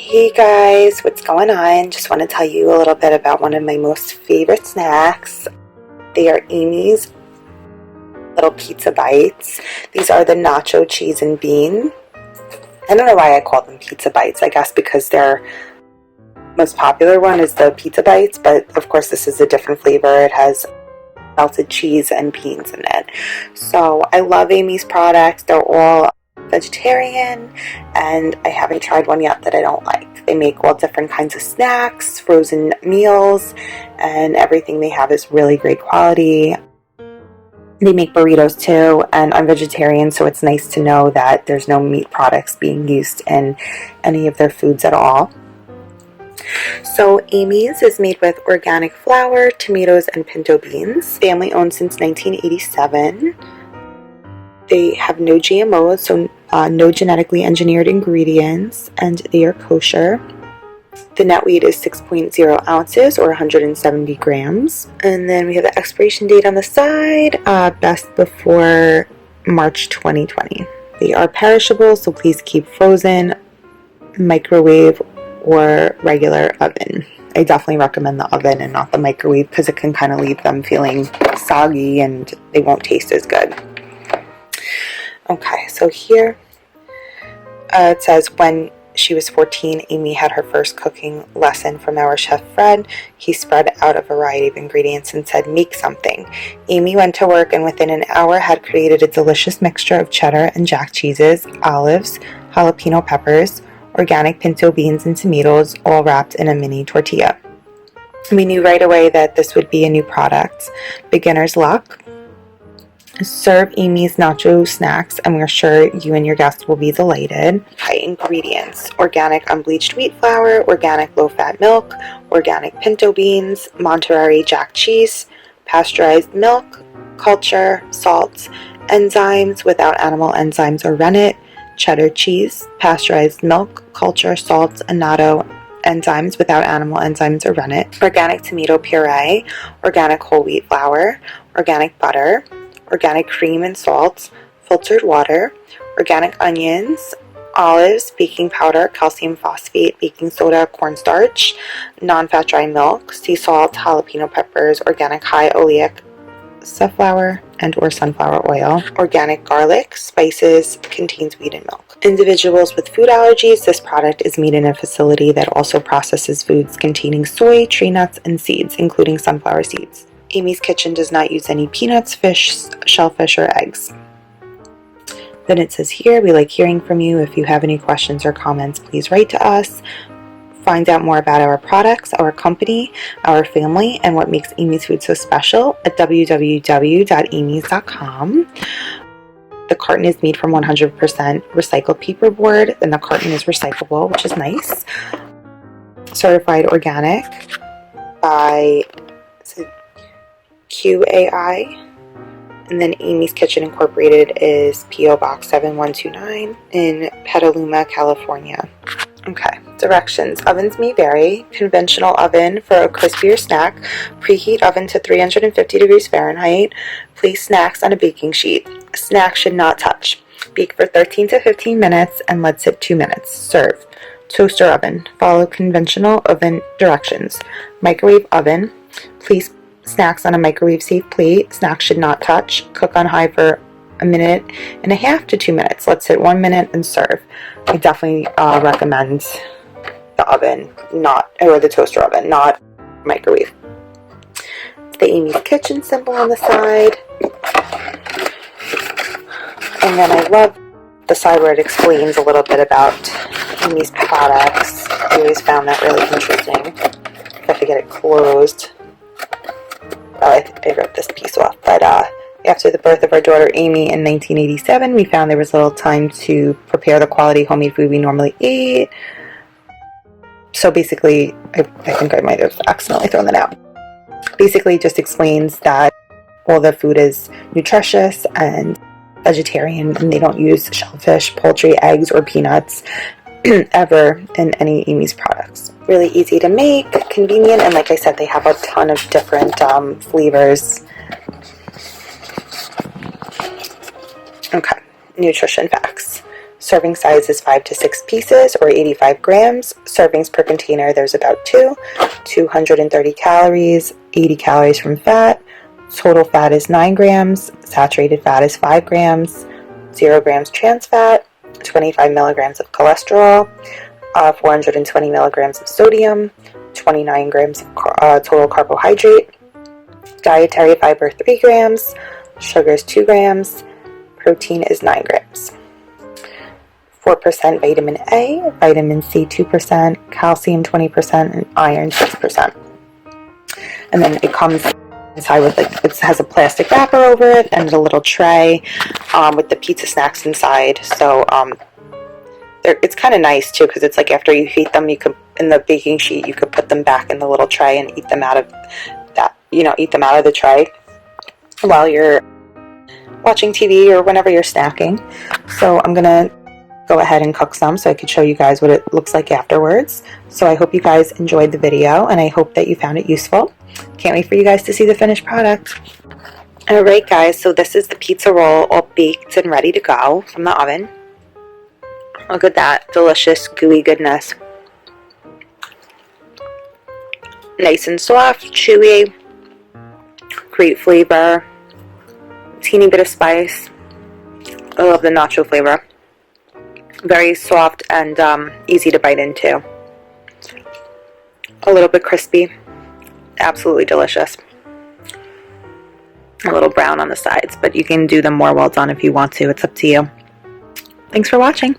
Hey guys, what's going on? Just want to tell you a little bit about one of my most favorite snacks. They are Amy's little pizza bites. These are the nacho cheese and bean. I don't know why I call them pizza bites. I guess because their most popular one is the pizza bites, but of course this is a different flavor. It has melted cheese and beans in it. So I love Amy's products. They're all vegetarian, and I haven't tried one yet that I don't like. They make all different kinds of snacks, frozen meals, and everything they have is really great quality. They make burritos too, and I'm vegetarian, so it's nice to know that there's no meat products being used in any of their foods at all. So Amy's is made with organic flour, tomatoes, and pinto beans. Family owned since 1987. They have no GMOs, so no genetically engineered ingredients, and they are kosher. The net weight is 6.0 ounces or 170 grams. And then we have the expiration date on the side, best before March 2020. They are perishable, so please keep frozen, microwave, or regular oven. I definitely recommend the oven and not the microwave because it can kind of leave them feeling soggy and they won't taste as good. Okay, so here it says when she was 14, Amy had her first cooking lesson from our chef Fred. He spread out a variety of ingredients and said, "Make something." Amy went to work and within an hour had created a delicious mixture of cheddar and jack cheeses, olives, jalapeno peppers, organic pinto beans, and tomatoes, all wrapped in a mini tortilla. We knew right away that this would be a new product. Beginner's luck. Serve Amy's nacho snacks, and we're sure you and your guests will be delighted. Okay, ingredients: organic unbleached wheat flour, organic low-fat milk, organic pinto beans, Monterey Jack cheese, pasteurized milk, culture, salt, enzymes without animal enzymes or rennet, cheddar cheese, pasteurized milk, culture, salt, annatto, enzymes without animal enzymes or rennet, organic tomato puree, organic whole wheat flour, organic butter, organic cream and salt, filtered water, organic onions, olives, baking powder, calcium phosphate, baking soda, cornstarch, non-fat dry milk, sea salt, jalapeno peppers, organic high oleic safflower and or sunflower oil, organic garlic, spices, contains wheat and milk. Individuals with food allergies, this product is made in a facility that also processes foods containing soy, tree nuts, and seeds, including sunflower seeds. Amy's Kitchen does not use any peanuts, fish, shellfish, or eggs. Then it says here, we like hearing from you. If you have any questions or comments, please write to us. Find out more about our products, our company, our family, and what makes Amy's Food so special at www.amys.com. The carton is made from 100% recycled paperboard, and the carton is recyclable, which is nice. Certified organic by QAI. And then Amy's Kitchen Incorporated is P.O. Box 7129 in Petaluma, California. Okay, directions. Ovens may vary. Conventional oven for a crispier snack. Preheat oven to 350 degrees Fahrenheit. Place snacks on a baking sheet. Snacks should not touch. Bake for 13 to 15 minutes and let sit 2 minutes. Serve. Toaster oven. Follow conventional oven directions. Microwave oven. Place snacks on a microwave-safe plate. Snacks should not touch. Cook on high for 1.5 minutes to 2 minutes. Let sit 1 minute and serve. I definitely recommend the oven, or the toaster oven, not microwave. The Amy's Kitchen symbol on the side. And then I love the side where it explains a little bit about Amy's products. I always found that really interesting. I have to get it closed. Oh, I think I ripped this piece off. But after the birth of our daughter Amy in 1987, we found there was little time to prepare the quality homemade food we normally ate. So basically, I think I might have accidentally thrown that out. Basically, it just explains that all the food is nutritious and vegetarian, and they don't use shellfish, poultry, eggs, or peanuts ever in any Amy's products. Really easy to make, convenient, and like I said, they have a ton of different flavors. Okay, nutrition facts. Serving size is 5 to 6 pieces or 85 grams. Servings per container, there's about 230 calories, 80 calories from fat. Total fat is 9 grams. Saturated fat is 5 grams. 0 grams trans fat. 25 milligrams of cholesterol. 420 milligrams of sodium. 29 grams of total carbohydrate. Dietary fiber 3 grams. Sugar is 2 grams. Protein is 9 grams. 4% vitamin A, vitamin C 2%, calcium 20%, and iron 6%. And then it comes inside with it has a plastic wrapper over it and a little tray with the pizza snacks inside. So it's kind of nice too, because it's like after you heat them, you could in the baking sheet you could put them back in the little tray and eat them out of that. Eat them out of the tray while you're watching TV or whenever you're snacking. So I'm gonna go ahead and cook some so I could show you guys what it looks like afterwards. So I hope you guys enjoyed the video and I hope that you found it useful. Can't wait for you guys to see the finished product. Alright guys, so this is the pizza roll all baked and ready to go from the oven. Look at that delicious gooey goodness. Nice and soft, chewy, great flavor, teeny bit of spice. I love the nacho flavor. Very soft and easy to bite into. A little bit crispy. Absolutely delicious. A little brown on the sides, but you can do them more well done if you want to. It's up to you. Thanks for watching.